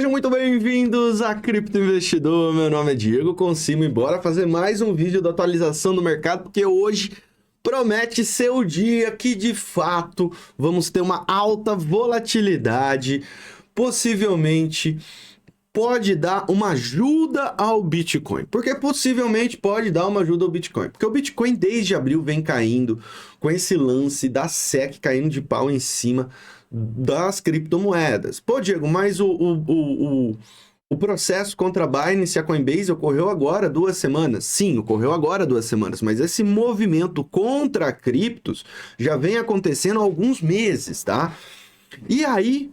Sejam muito bem-vindos a Cripto Investidor. Meu nome é Diego Consimo e bora fazer mais um vídeo da atualização do mercado, porque hoje promete ser o dia que de fato vamos ter uma alta volatilidade, possivelmente pode dar uma ajuda ao Bitcoin. Por que possivelmente pode dar uma ajuda ao Bitcoin? Porque o Bitcoin desde abril vem caindo com esse lance da SEC caindo de pau em cima das criptomoedas. Pô, Diego, mas o processo contra a Binance e a Coinbase ocorreu agora 2 semanas. Sim, ocorreu agora 2 semanas, mas esse movimento contra criptos já vem acontecendo há alguns meses, tá? E aí,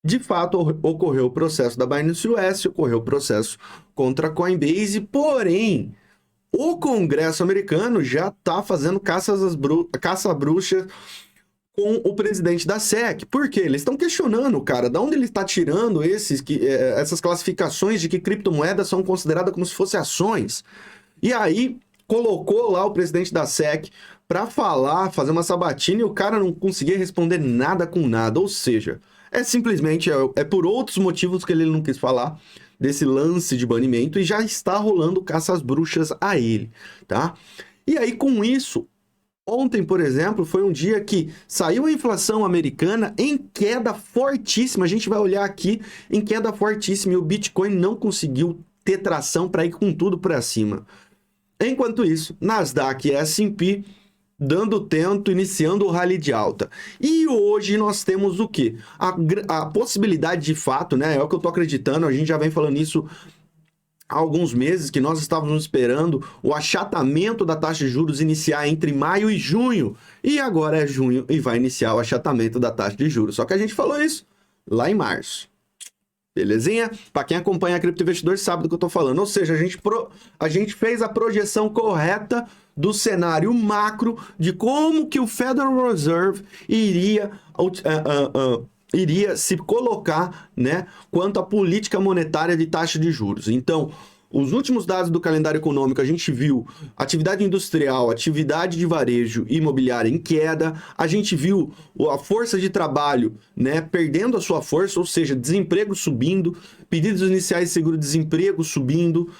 de fato, ocorreu o processo da Binance US, ocorreu o processo contra a Coinbase, porém, o Congresso americano já está fazendo caça-bruxas com o presidente da SEC. Por quê? Eles estão questionando, cara, de onde ele está tirando essas classificações de que criptomoedas são consideradas como se fossem ações. E aí, colocou lá o presidente da SEC para fazer uma sabatina e o cara não conseguia responder nada com nada. Ou seja, simplesmente por outros motivos que ele não quis falar desse lance de banimento e já está rolando caça às bruxas a ele, tá? E aí, com isso, ontem, por exemplo, foi um dia que saiu a inflação americana em queda fortíssima. A gente vai olhar aqui em queda fortíssima e o Bitcoin não conseguiu ter tração para ir com tudo para cima. Enquanto isso, Nasdaq e S&P dando tento, iniciando o rally de alta. E hoje nós temos o quê? A possibilidade de fato, né? É o que eu tô acreditando, a gente já vem falando isso há alguns meses, que nós estávamos esperando o achatamento da taxa de juros iniciar entre maio e junho. E agora é junho e vai iniciar o achatamento da taxa de juros. Só que a gente falou isso lá em março. Belezinha? Para quem acompanha a Cripto Investidor sabe do que eu tô falando. Ou seja, a gente fez a projeção correta do cenário macro de como que o Federal Reserve iria se colocar, né, quanto à política monetária de taxa de juros. Então, os últimos dados do calendário econômico, a gente viu atividade industrial, atividade de varejo e imobiliária em queda, a gente viu a força de trabalho, né, perdendo a sua força, ou seja, desemprego subindo, pedidos iniciais de seguro-desemprego subindo,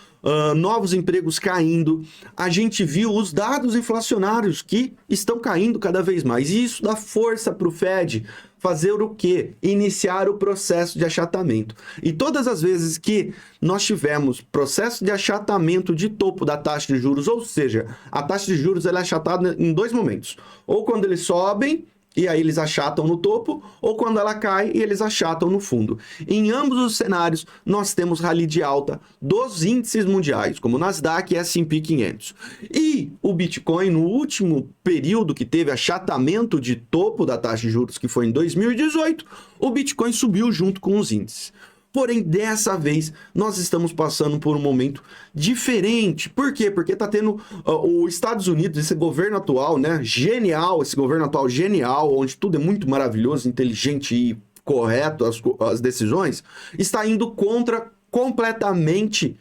novos empregos caindo, a gente viu os dados inflacionários que estão caindo cada vez mais, e isso dá força para o Fed fazer o quê? Iniciar o processo de achatamento. E todas as vezes que nós tivermos processo de achatamento de topo da taxa de juros, ou seja, a taxa de juros ela é achatada em 2 momentos, ou quando eles sobem, e aí eles achatam no topo, ou quando ela cai e eles achatam no fundo. Em ambos os cenários, nós temos rally de alta dos índices mundiais, como o Nasdaq e S&P 500. E o Bitcoin, no último período que teve achatamento de topo da taxa de juros, que foi em 2018, o Bitcoin subiu junto com os índices. Porém, dessa vez, nós estamos passando por um momento diferente. Por quê? Porque está tendo os Estados Unidos, esse governo atual, né? Genial, esse governo atual genial, onde tudo é muito maravilhoso, inteligente e correto, as decisões, está indo contra completamente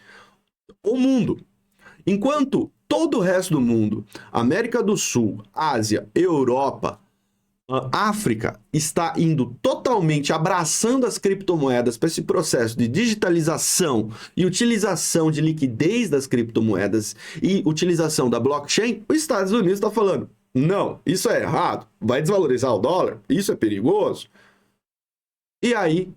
o mundo. Enquanto todo o resto do mundo, América do Sul, Ásia, Europa, a África está indo totalmente abraçando as criptomoedas para esse processo de digitalização e utilização de liquidez das criptomoedas e utilização da blockchain, os Estados Unidos está falando, não, isso é errado, vai desvalorizar o dólar, isso é perigoso. E aí,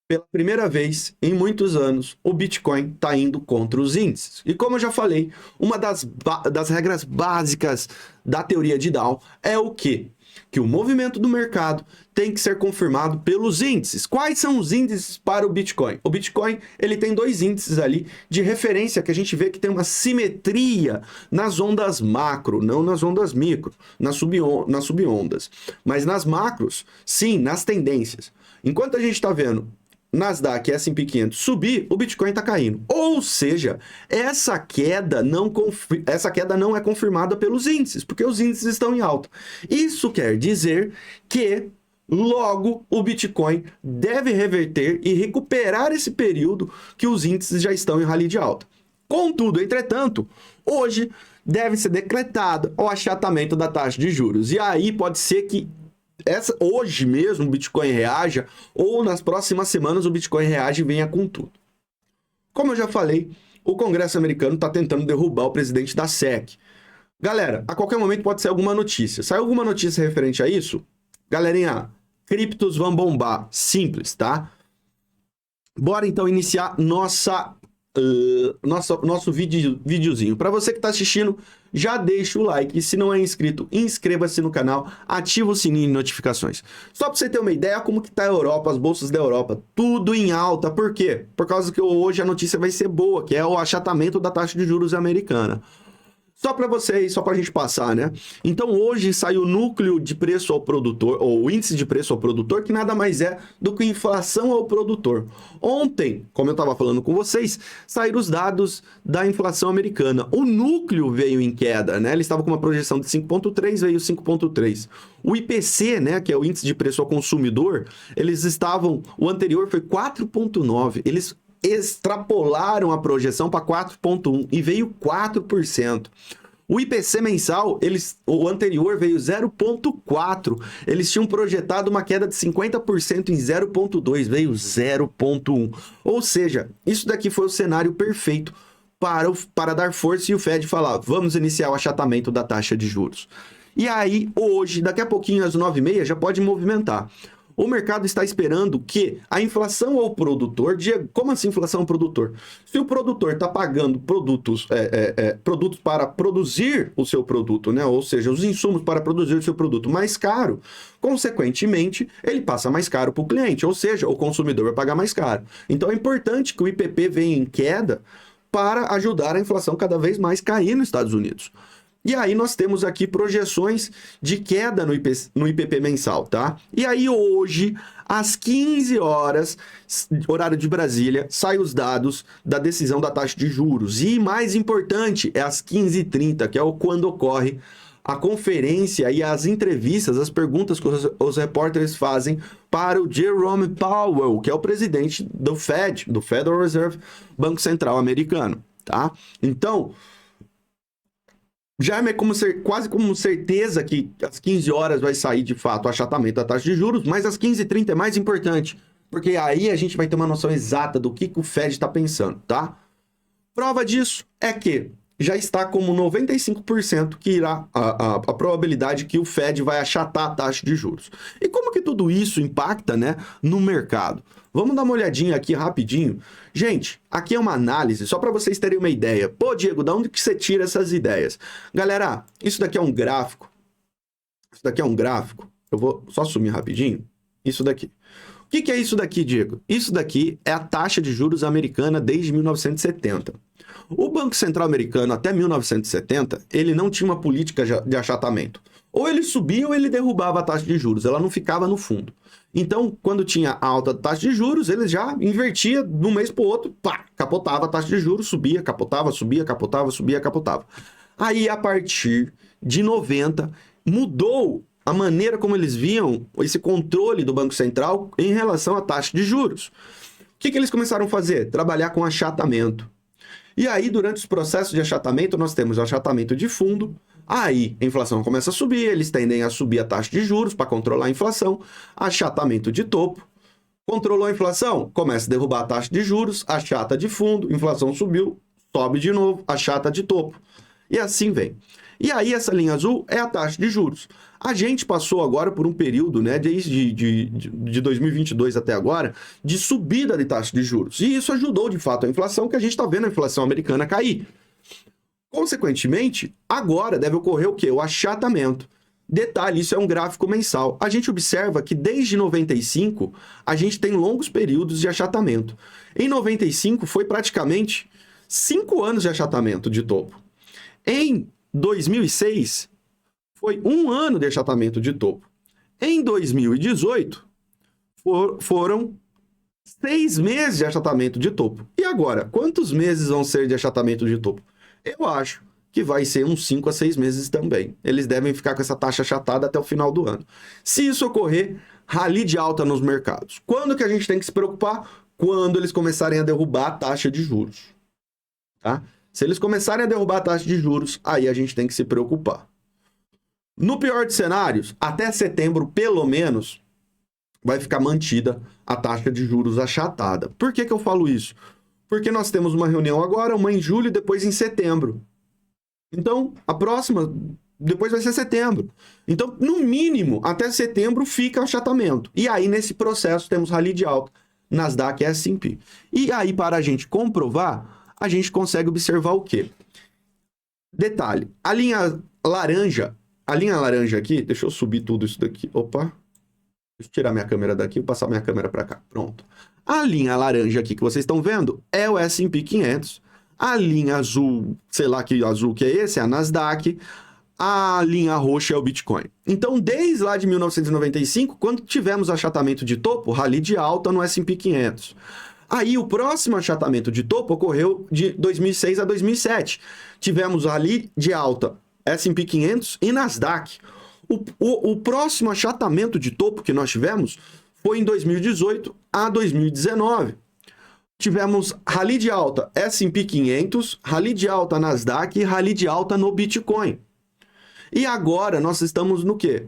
pela primeira vez em muitos anos, o Bitcoin está indo contra os índices. E como eu já falei, uma das regras básicas da teoria de Dow é o quê? Que o movimento do mercado tem que ser confirmado pelos índices. Quais são os índices para o Bitcoin? O Bitcoin ele tem 2 índices ali de referência que a gente vê que tem uma simetria nas ondas macro, não nas ondas micro, nas subondas. Mas nas macros, sim, nas tendências. Enquanto a gente está vendo Nasdaq e S&P 500 subir, o Bitcoin está caindo. Ou seja, essa queda não é confirmada pelos índices, porque os índices estão em alta. Isso quer dizer que logo o Bitcoin deve reverter e recuperar esse período que os índices já estão em rally de alta. Contudo, entretanto, hoje deve ser decretado o achatamento da taxa de juros. E aí pode ser que hoje mesmo o Bitcoin reaja, ou nas próximas semanas o Bitcoin reage e venha com tudo. Como eu já falei, o Congresso americano está tentando derrubar o presidente da SEC. Galera, a qualquer momento pode sair alguma notícia. Saiu alguma notícia referente a isso? Galerinha, criptos vão bombar. Simples, tá? Bora então iniciar nosso videozinho. Para você que está assistindo, já deixa o like. E se não é inscrito, inscreva-se no canal, ativa o sininho de notificações. Só para você ter uma ideia como que tá a Europa, as bolsas da Europa, tudo em alta. Por quê? Por causa que hoje a notícia vai ser boa, que é o achatamento da taxa de juros americana. Só para vocês, só para a gente passar, né? Então hoje saiu o núcleo de preço ao produtor, ou o índice de preço ao produtor, que nada mais é do que inflação ao produtor. Ontem, como eu estava falando com vocês, saíram os dados da inflação americana. O núcleo veio em queda, né? Ele estava com uma projeção de 5,3, veio 5,3. O IPC, né, que é o índice de preço ao consumidor, o anterior foi 4,9. Eles extrapolaram a projeção para 4,1 e veio 4%. O IPC mensal, o anterior veio 0,4. Eles tinham projetado uma queda de 50% em 0,2, veio 0,1. Ou seja, isso daqui foi o cenário perfeito para dar força e o Fed falar, vamos iniciar o achatamento da taxa de juros. E aí, hoje, daqui a pouquinho, às 9h30, já pode movimentar. O mercado está esperando que a inflação ao produtor... Como assim inflação ao produtor? Se o produtor está pagando produtos para produzir o seu produto, né? Ou seja, os insumos para produzir o seu produto mais caro, consequentemente, ele passa mais caro para o cliente, ou seja, o consumidor vai pagar mais caro. Então é importante que o IPP venha em queda para ajudar a inflação cada vez mais cair nos Estados Unidos. E aí nós temos aqui projeções de queda no IPP mensal, tá? E aí hoje, às 15 horas, horário de Brasília, saem os dados da decisão da taxa de juros. E mais importante, é às 15h30, que é quando ocorre a conferência e as entrevistas, as perguntas que os repórteres fazem para o Jerome Powell, que é o presidente do Fed, do Federal Reserve, Banco Central Americano, tá? Então... já é quase como certeza que às 15 horas vai sair de fato o achatamento da taxa de juros, mas às 15h30 é mais importante, porque aí a gente vai ter uma noção exata do que o Fed está pensando, tá? Prova disso é que já está como 95% que irá a probabilidade que o Fed vai achatar a taxa de juros. E como que tudo isso impacta, né, no mercado? Vamos dar uma olhadinha aqui rapidinho. Gente, aqui é uma análise, só para vocês terem uma ideia. Pô, Diego, de onde que você tira essas ideias? Galera, isso daqui é um gráfico. Isso daqui é um gráfico. Eu vou só sumir rapidinho. Isso daqui. O que é isso daqui, Diego? Isso daqui é a taxa de juros americana desde 1970. O Banco Central americano, até 1970, ele não tinha uma política de achatamento. Ou ele subia ou ele derrubava a taxa de juros, ela não ficava no fundo. Então, quando tinha alta taxa de juros, ele já invertia de um mês para o outro, pá, capotava a taxa de juros, subia, capotava, subia, capotava, subia, capotava. Aí, a partir de 90, mudou a maneira como eles viam esse controle do Banco Central em relação à taxa de juros. O que eles começaram a fazer? Trabalhar com achatamento. E aí, durante os processos de achatamento, nós temos o achatamento de fundo. Aí, a inflação começa a subir, eles tendem a subir a taxa de juros para controlar a inflação. Achatamento de topo. Controlou a inflação? Começa a derrubar a taxa de juros, achata de fundo, inflação subiu, sobe de novo, achata de topo. E assim vem. E aí, essa linha azul é a taxa de juros. A gente passou agora por um período, né, desde de 2022 até agora, de subida de taxa de juros. E isso ajudou, de fato, a inflação, que a gente está vendo a inflação americana cair. Consequentemente, agora deve ocorrer o quê? O achatamento. Detalhe, isso é um gráfico mensal. A gente observa que desde 95, a gente tem longos períodos de achatamento. Em 95, foi praticamente 5 anos de achatamento de topo. Em 2006, foi 1 ano de achatamento de topo. Em 2018, foram 6 meses de achatamento de topo. E agora, quantos meses vão ser de achatamento de topo? Eu acho que vai ser uns 5 a 6 meses também. Eles devem ficar com essa taxa achatada até o final do ano. Se isso ocorrer, rally de alta nos mercados. Quando que a gente tem que se preocupar? Quando eles começarem a derrubar a taxa de juros. Tá? Se eles começarem a derrubar a taxa de juros, aí a gente tem que se preocupar. No pior dos cenários, até setembro, pelo menos, vai ficar mantida a taxa de juros achatada. Por que eu falo isso? Porque nós temos uma reunião agora, uma em julho e depois em setembro. Então, a próxima, depois vai ser setembro. Então, no mínimo, até setembro fica achatamento. E aí, nesse processo, temos rally de alta, Nasdaq e S&P. E aí, para a gente comprovar, a gente consegue observar o quê? Detalhe, a linha laranja aqui, deixa eu subir tudo isso daqui. Opa, deixa eu tirar minha câmera daqui e passar minha câmera para cá. Pronto. A linha laranja aqui que vocês estão vendo é o S&P 500. A linha azul, sei lá que azul que é esse, é a Nasdaq. A linha roxa é o Bitcoin. Então, desde lá de 1995, quando tivemos achatamento de topo, rally de alta no S&P 500. Aí, o próximo achatamento de topo ocorreu de 2006 a 2007. Tivemos rally de alta S&P 500 e Nasdaq. O próximo achatamento de topo que nós tivemos foi em 2018 a 2019. Tivemos rally de alta S&P 500, rally de alta Nasdaq e rally de alta no Bitcoin. E agora nós estamos no quê?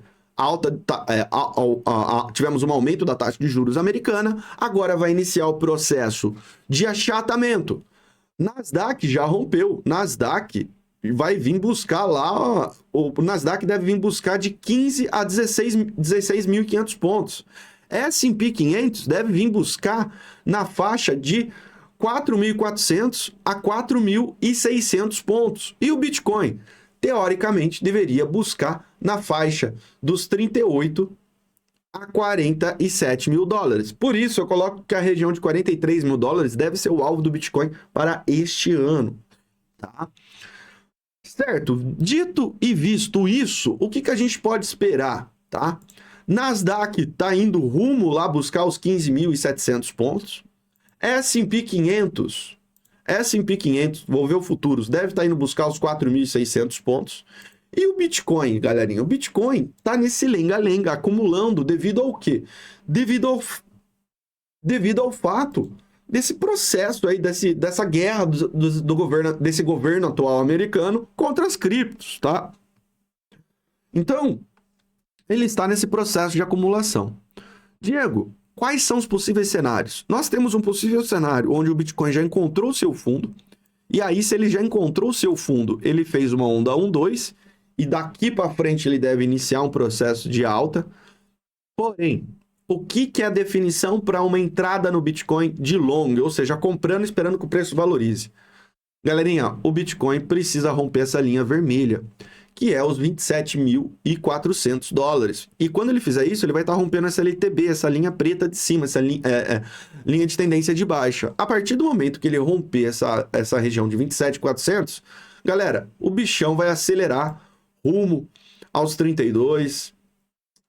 Tivemos um aumento da taxa de juros americana, agora vai iniciar o processo de achatamento. Nasdaq já rompeu, Nasdaq vai vir buscar lá, o Nasdaq deve vir buscar de 15 a 16.500 pontos. S&P 500 deve vir buscar na faixa de 4.400 a 4.600 pontos. E o Bitcoin, teoricamente, deveria buscar na faixa dos 38 a 47 mil dólares. Por isso, eu coloco que a região de 43 mil dólares deve ser o alvo do Bitcoin para este ano. Tá? Certo? Dito e visto isso, o que a gente pode esperar? Tá? Nasdaq está indo rumo lá buscar os 15.700 pontos. S&P 500, vou ver o futuros, deve estar indo buscar os 4.600 pontos. E o Bitcoin, galerinha, o Bitcoin está nesse lenga-lenga, acumulando devido ao quê? Devido ao fato desse processo aí, dessa guerra do governo, desse governo atual americano contra as criptos, tá? Então, ele está nesse processo de acumulação. Diego, quais são os possíveis cenários? Nós temos um possível cenário onde o Bitcoin já encontrou o seu fundo, e aí, se ele já encontrou o seu fundo, ele fez uma onda 1-2, e daqui para frente ele deve iniciar um processo de alta. Porém, o que é a definição para uma entrada no Bitcoin de long, ou seja, comprando esperando que o preço valorize? Galerinha, o Bitcoin precisa romper essa linha vermelha, que é os 27.400 dólares. E quando ele fizer isso, ele vai estar rompendo essa LTB, essa linha preta de cima, essa linha de tendência de baixa. A partir do momento que ele romper essa região de 27.400, galera, o bichão vai acelerar rumo aos 32,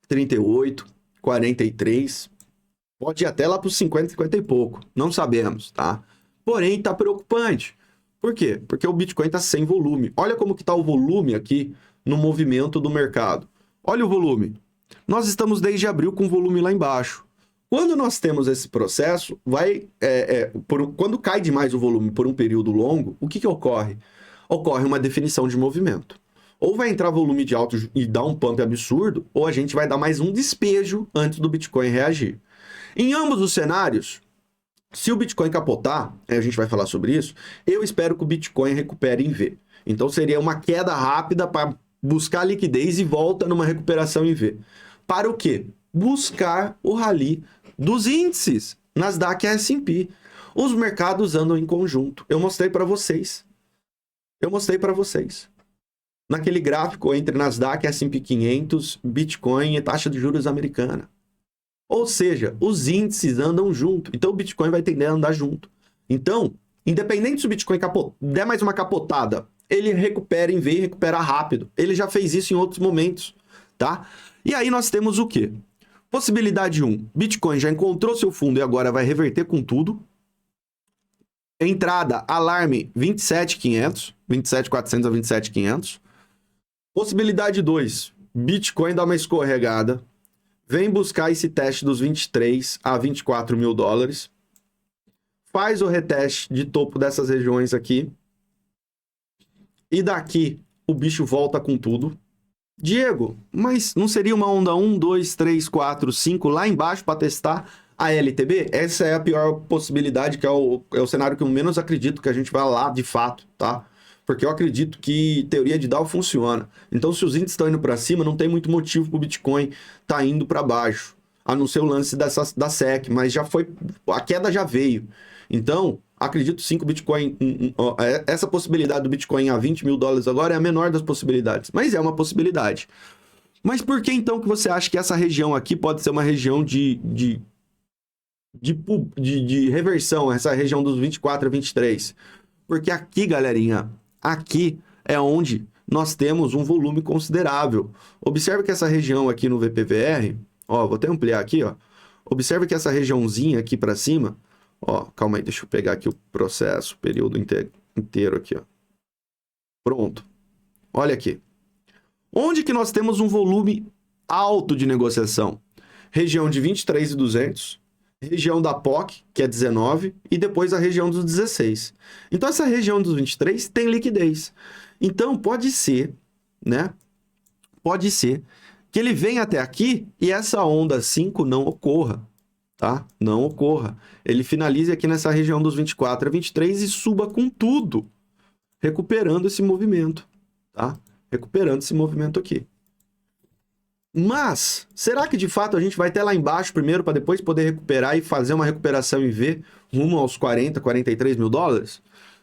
38, 43, pode ir até lá para os 50, 50 e pouco, não sabemos, tá? Porém, tá preocupante. Por quê? Porque o Bitcoin está sem volume. Olha como que está o volume aqui no movimento do mercado. Olha o volume. Nós estamos desde abril com volume lá embaixo. Quando nós temos esse processo, quando cai demais o volume por um período longo, o que ocorre? Ocorre uma definição de movimento. Ou vai entrar volume de alto e dar um pump absurdo, ou a gente vai dar mais um despejo antes do Bitcoin reagir. Em ambos os cenários, se o Bitcoin capotar, a gente vai falar sobre isso, eu espero que o Bitcoin recupere em V. Então seria uma queda rápida para buscar liquidez e volta numa recuperação em V. Para o quê? Buscar o rally dos índices, Nasdaq e S&P. Os mercados andam em conjunto. Eu mostrei para vocês. Naquele gráfico entre Nasdaq, S&P 500, Bitcoin e taxa de juros americana. Ou seja, os índices andam junto. Então, o Bitcoin vai tender a andar junto. Então, independente se o Bitcoin der mais uma capotada, ele recupera em V e recupera rápido. Ele já fez isso em outros momentos, tá? E aí nós temos o quê? Possibilidade 1. Bitcoin já encontrou seu fundo e agora vai reverter com tudo. Entrada, alarme 27.500, 27.400 a 27.500. Possibilidade 2. Bitcoin dá uma escorregada. Vem buscar esse teste dos 23 a 24 mil dólares. Faz o reteste de topo dessas regiões aqui. E daqui o bicho volta com tudo. Diego, mas não seria uma onda 1, 2, 3, 4, 5 lá embaixo para testar a LTB? Essa é a pior possibilidade, que é o cenário que eu menos acredito que a gente vai lá de fato, tá? Porque eu acredito que teoria de Dow funciona. Então, se os índices estão indo para cima, não tem muito motivo para o Bitcoin tá indo para baixo. A não ser o lance da SEC, mas já foi. A queda já veio. Então, acredito sim que o Bitcoin. Essa possibilidade do Bitcoin a 20 mil dólares agora é a menor das possibilidades. Mas é uma possibilidade. Mas por que então que você acha que essa região aqui pode ser uma região de reversão, essa região dos 24 a 23? Porque aqui, galerinha, aqui é onde nós temos um volume considerável. Observe que essa região aqui no VPVR, ó, vou até ampliar aqui, ó. Observe que essa regiãozinha aqui para cima, ó, calma aí, deixa eu pegar aqui o processo, o período inteiro aqui, ó. Pronto. Olha aqui. Onde que nós temos um volume alto de negociação? Região de 23.200, região da POC, que é 19, e depois a região dos 16. Então, essa região dos 23 tem liquidez. Então, pode ser, né? Pode ser que ele venha até aqui e essa onda 5 não ocorra, tá? Não ocorra. Ele finalize aqui nessa região dos 24 a 23 e suba com tudo, recuperando esse movimento, tá? Recuperando esse movimento aqui. Mas, será que de fato a gente vai até lá embaixo primeiro para depois poder recuperar e fazer uma recuperação em V rumo aos 40, 43 mil dólares?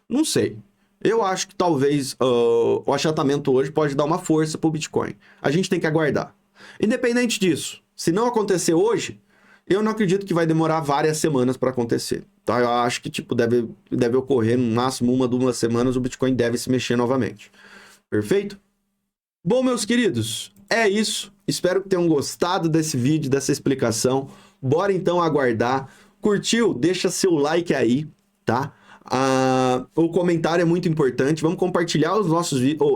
Não sei. Eu acho que talvez o achatamento hoje pode dar uma força para o Bitcoin. A gente tem que aguardar. Independente disso, se não acontecer hoje, eu não acredito que vai demorar várias semanas para acontecer. Tá? Eu acho que tipo, deve ocorrer no máximo 1, 2 semanas, o Bitcoin deve se mexer novamente. Perfeito? Bom, meus queridos, é isso. Espero que tenham gostado desse vídeo, dessa explicação. Bora então aguardar. Curtiu? Deixa seu like aí, tá? O comentário é muito importante. Vamos compartilhar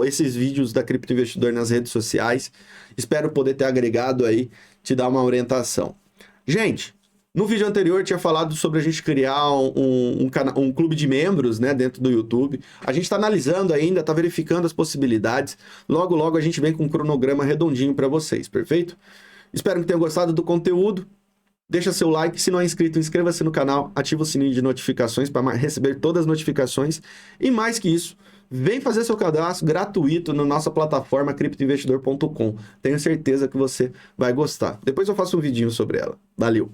esses vídeos da Cripto Investidor nas redes sociais. Espero poder ter agregado aí, te dar uma orientação. Gente, no vídeo anterior eu tinha falado sobre a gente criar um clube de membros, né, dentro do YouTube. A gente está analisando ainda, está verificando as possibilidades. Logo, logo a gente vem com um cronograma redondinho para vocês, perfeito? Espero que tenham gostado do conteúdo. Deixa seu like, se não é inscrito, inscreva-se no canal, ativa o sininho de notificações para receber todas as notificações. E mais que isso, vem fazer seu cadastro gratuito na nossa plataforma criptoinvestidor.com. Tenho certeza que você vai gostar. Depois eu faço um vidinho sobre ela. Valeu!